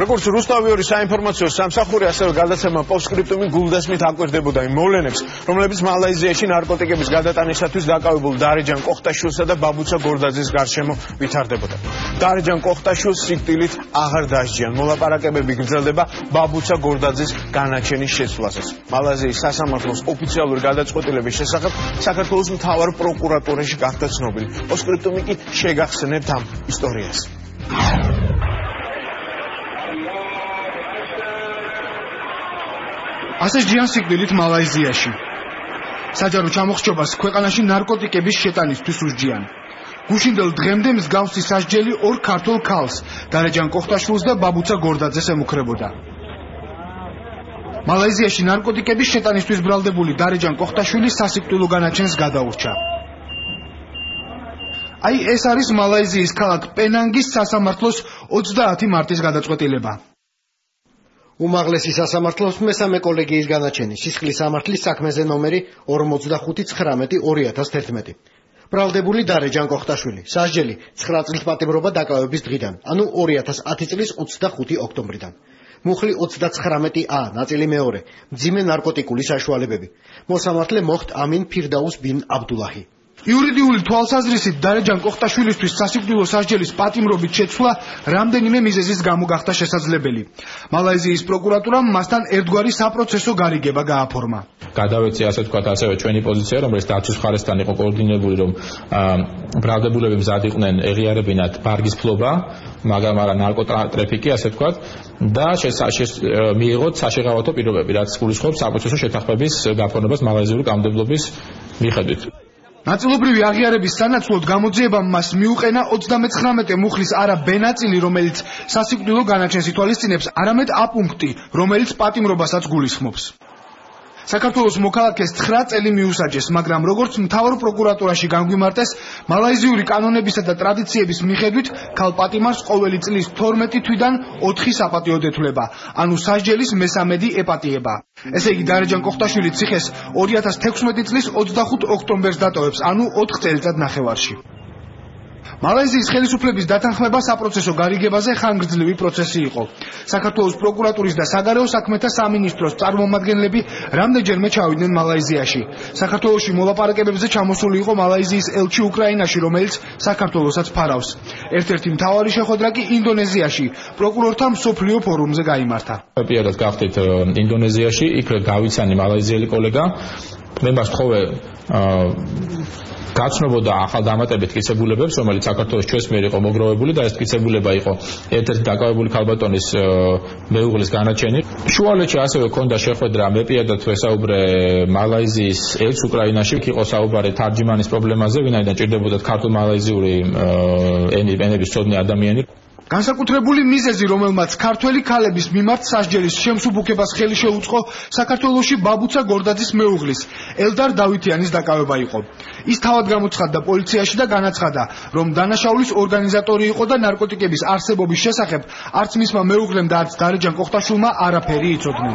როგორც რუსთავიორის საინფორმაციო სამსახური, ასევე გადაცემა პოსტსკრიპტუმი გულდესმით აკვირდებოდა იმ მოვლენებს, რომლებიც მალაიზიაში ნარკოტიკების გადატანისათვის დაკავებულ დარეჯან კოხტაშვილსა და ბაბუცა გორდაძის გარშემო ვითარდებოდა. დარეჯან კოხტაშვილს სიკვდილით აღარ დასჯიან. მოლაპარაკებები გრძელდება ბაბუცა გორდაძის განაჩენის შესვლასაც. მალაიზიის სასამართლოს ოფიციალური გადაწყვეტილების შესახებ საქართველოს მთავარ პროკურატურაში გახდა ცნობილი. პოსტსკრიპტუმი კი შეგახსენებთ ამ ისტორიას. ასე ჯიან სიკვდილით მალაიზიაში. საჯარო ჩამოხრჩობას ქვეყანაში ნარკოტიკების შეტანისთვის უსჯიან. გუშინდელ დღემდე მსგავსი სასჯელი ორ ქართულ ქალს, დარეჯან კოხტაშვილს და ბაბუცა გორდაძეს ემუქრებოდა. მალაიზიაში ნარკოტიკების შეტანისთვის ბრალდებული დარეჯან კოხტაშვილი სასიკვდილო განაჩენს გადაურჩა. აი ეს არის მალაიზიის ქალაქ პენანგის სასამართლოს 30 მარტის გადაწყვეტილება. უმაღლესი სასამართლოს მესამე კოლეგიის განაჩენი სისხლის სამართლის საქმეზე ნომერი 45-19/2011. ბრალდებული დარეჯან კოხტაშვილი, სასჯელი 9 წლის პატიმრობა დაკავების დღიდან, ანუ 2010 წლის 25 ოქტომბრიდან. მუხლი 39A, ნაწილი მეორე, მძიმე ნარკოტიკული საშუალებები. მოსამართლე მოხდ ამინ ფირდაუს ბინ აბდულაჰი. იურიდიული თვალსაზრისით დარეჯან კოხტაშვილისთვის სასიკვდილო სასჯელის პატიმრობით შეცვლა რამდენიმე მიზეზის გამო გახდა შესაძლებელი. მალაიზიის პროკურატურამ მასთან ერთგვარი საპროცესო გარიგება გააფორმა. გადავეცი ასე თქვათ ასევე ჩვენი პოზიცია, რომელიც დაცვის მხარესთან იყო კოორდინირებული, რომ ბრალდებულები მზად იყვნენ ეღიარებინათ ბარგის ფლობა, მაგრამ არა ნარკოტრაფიკი, ასე თქვათ, და მიიღოთ საშეღავათო პირობები, რაც გულისხმობს საპროცესო შეთანხმების გაფორმებას მალაიზიური კანონმდებლობის მიხედვით. ნაწილობრივი აღიარების სანაცვლოდ გამოძიებამ მას მიუყენა 39 მუხლის არა ბ ნაწილი, რომელიც სასიკვდილო განაჩენს ითვალისწინებს, არამედ ა პუნქტი, რომელიც პატიმრობასაც გულისხმობს. საქართველოს მოქალაქეს 9 წელი მიუსაჯეს, მაგრამ როგორც მთავარ პროკურატურაში განგვიმარტეს, მალაიზიური კანონებისა და ტრადიციების მიხედვით ქალ პატიმარს ყოველი წლის 12 თვიდან 4 საპატიო დეთვლება, ანუ სასჯელის მესამედი ეპატიება. ესე იგი დარეჯან კოხტაშვილი ციხეს 2016 წლის 25 ოქტომბერს დატოვებს, ანუ 4 წელიწად ნახევარში. მალაიზიის ხელისუფლების დათანხმება საპროცესო გარიგებაზე ხანგრძლივი პროცესი იყო. საქართველოს პროკურატურის და საგარეო საქმეთა სამინისტროს წარმომადგენლები რამდენჯერმე ჩავიდნენ მალაიზიაში. საქართველოში მოლაპარაკებებზე ჩამოსული იყო მალაიზიის ელჩი უკრაინაში, რომელიც საქართველოსაც ფარავს. ერთ-ერთი მთავარი შეხვედრა კი ინდონეზიაში, პროკურორთა მსოფლიო ფორუმზე გაიმართა. პირადად გავხდით ინდონეზიაში, იქ გავიცანი მალაიზიელი კოლეგა. მე მას თხოვე გაცნობოდა ახალ დამატებით მტკიცებულებებს, რომელიც საქართველოს ჩვენს მიერ იყო მოგროვებული და ეს მტკიცებულება იყო ერთ-ერთი დაკავებული ქალბატონის მეუღლის განაჩენი. შუალედში ასევე ჰქონდა შეხვედრა, მე პირადად ვესაუბრე მალაიზიის ელჩს უკრაინაში, იყო საუბარი თარჯიმანის პრობლემაზე, ვინაიდან ჭირდებოდათ ქართულ-მალაიზიური ენების მცოდნე ადამიანი. განსაკუთრებული მიზეზი, რომელმაც ქართველი ქალების მიმართ სასჯელის შემსუბუქებას ხელი შეუწყო, საქართველოში ბაბუცა გორდაძის მეუღლის, ელდარ დავითიანის დაკავება იყო. ის თავად გამოცხადდა პოლიციაში და განაცხადა, რომ დანაშაულის ორგანიზატორი იყო და ნარკოტიკების არსებობის შესახებ არც მისმა მეუღლემ და არც დარეჯან კოხტაშვილმა არაფერი იცოდნენ.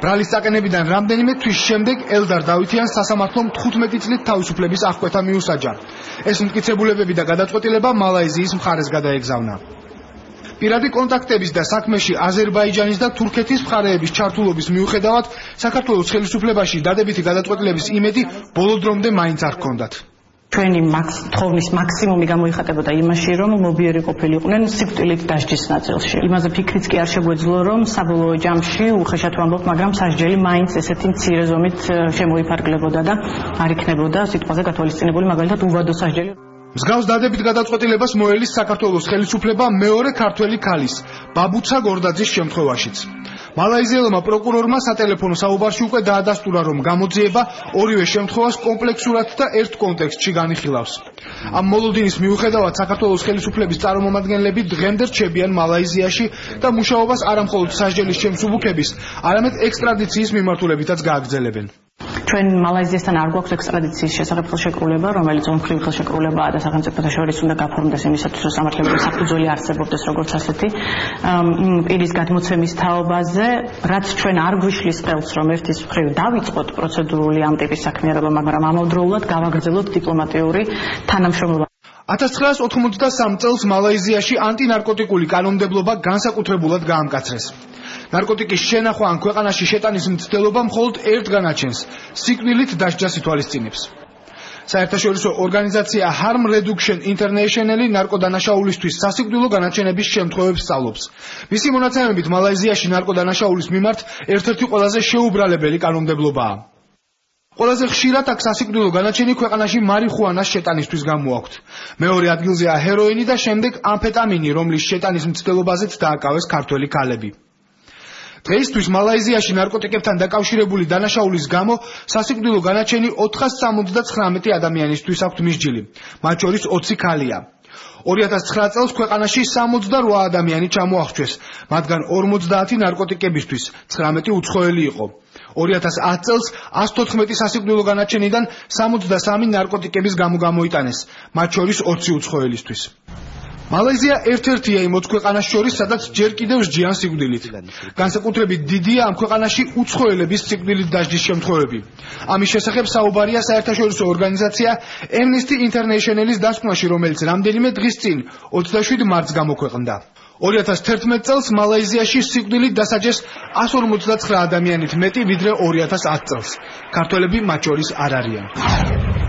ბრალის წაყენებიდან რამდენიმე თვის შემდეგ ელდარ დავითიანს სასამართლომ 15 წლით თავისუფლების აღკვეთა მიუსაჯა. ეს მტკიცებულებები და გადაწყვეტილება მალაიზიის მხარეს გადაეგზავნა. პირადი კონტაქტების და საქმეში აზერბაიჯანის და თურქეთის მხარეების ჩართულობის მიუხედავად, საქართველოს ხელისუფლებაში დადებითი გადაწყვეტილების იმედი ბოლო დრომდე მაინც არ ჰქონდათ. ჩვენი თხოვნის მაქსიმუმი გამოიხატებოდა იმაში, რომ მობიერი ყოფილიყვნენ სიკვდილით დასჯის ნაწილში. იმაზე ფიქრიც კი არ შეგვეძლო, რომ საბოლოო ჯამში უხეშად ვამბობ, მაგრამ სასჯელი მაინც ესეთი მცირე ზომით შემოიფარგლებოდა და არ იქნებოდა სიტყვაზე გათვალისწინებული, მაგალითად უვადო სასჯელი. მსგავს დადებით გადაწყვეტილებას მოელის საქართველოს ხელისუფლება მეორე ქართველი ქალის, ბაბუცა გორდაძის შემთხვევაშიც. მალაიზიელმა პროკურორმა სატელეფონო საუბარში უკვე დაადასტურა, რომ გამოძიება ორივე შემთხვევას კომპლექსურად და ერთ კონტექსტში განიხილავს. ამ მოლოდინის მიუხედავად საქართველოს ხელისუფლების წარმომადგენლები დღემდე რჩებიან მალაიზიაში და მუშაობას არამხოლოდ სასჯელის შემსუბუქების, არამედ ექსტრადიციის მიმართულებითაც გააგრძელებენ. ჩვენ მალაიზიასთან არ გვაქვს ექსტრადიციის შესახებ ხელშეკრულება, რომელიც ომხრივი ხელშეკრულებაა და სახელმწიფოთა შორის უნდა გაფორმდეს იმისათვის, რომ სამართლებრივი საფუძველი არსებობდეს როგორც ასეთი პირის გადმოცემის თაობაზე, რაც ჩვენ არ გვიშლის ხელს, რომ ერთის მხრივ დავიწყოთ პროცედურული ამ ტიპის საქმიანობა, მაგრამ ამავდროულად გავაგრძელოთ დიპლომატიური თანამშრომლობა. 1993 წელს მალაიზიაში ანტინარკოტიკული კანონმდებლობა განსაკუთრებულად გაამკაცრეს. ნარკოტიკის შენახვა ან ქვეყანაში შეტანის მცდელობა მხოლოდ ერთ განაჩენს სიკვდილით დასჯას ითვალისწინებს. საერთაშორისო ორგანიზაცია Harm Reduction International-ი ნარკოდანაშაულისთვის სასიკვდილო განაჩენების შემთხვევებს სწავლობს. მისი მონაცემებით მალაიზიაში ნარკოდანაშაულის მიმართ ერთ-ერთი ყველაზე შეუბრალებელი კანონმდებლობაა. ყველაზე ხშირად აქ სასიკვდილო განაჩენი ქვეყანაში მარიხუანას შეტანისთვის გამოაქვთ. მეორე ადგილზეა ჰეროინი და შემდეგ ამფეტამინი, რომლის შეტანის მცდელობაზეც დააკავეს ქართველი ქალები. დღეისთვის მალაიზიაში ნარკოტიკებთან დაკავშირებული დანაშაულის გამო სასიკვდილო განაჩენი 479 ადამიანისთვის აქვთ მისჯილი, მათ შორის 20 ქალია. 2009 წელს ქვეყანაში 68 ადამიანი ჩამოახვჩეს, მათგან 50 ნარკოტიკებისთვის, 19 უცხოელი იყო. 2010 წელს 114 სასიკვდილო განაჩენიდან 63 ნარკოტიკების გამო გამოიტანეს, მათ შორის 20 უცხოელისთვის. მალაიზია ერთ-ერთია იმ 20 ქვეყანას შორის, სადაც ჯერ კიდევ სჯიან სიკვდილით. განსაკუთრებით დიდია ამ ქვეყანაში უცხოელების სიკვდილით დასჯის შემთხვევები. ამის შესახებ საუბარია საერთაშორისო ორგანიზაცია Amnesty International-ის დასკვნაში, რომელიც რამდენიმე დღის წინ 27 მარტს გამოქვეყნდა. 2011 წელს მალაიზიაში სიკვდილით დასაჯეს 159 ადამიანით მეტი, ვიდრე 2010 წელს. ქართველები მათ შორის არ არიან.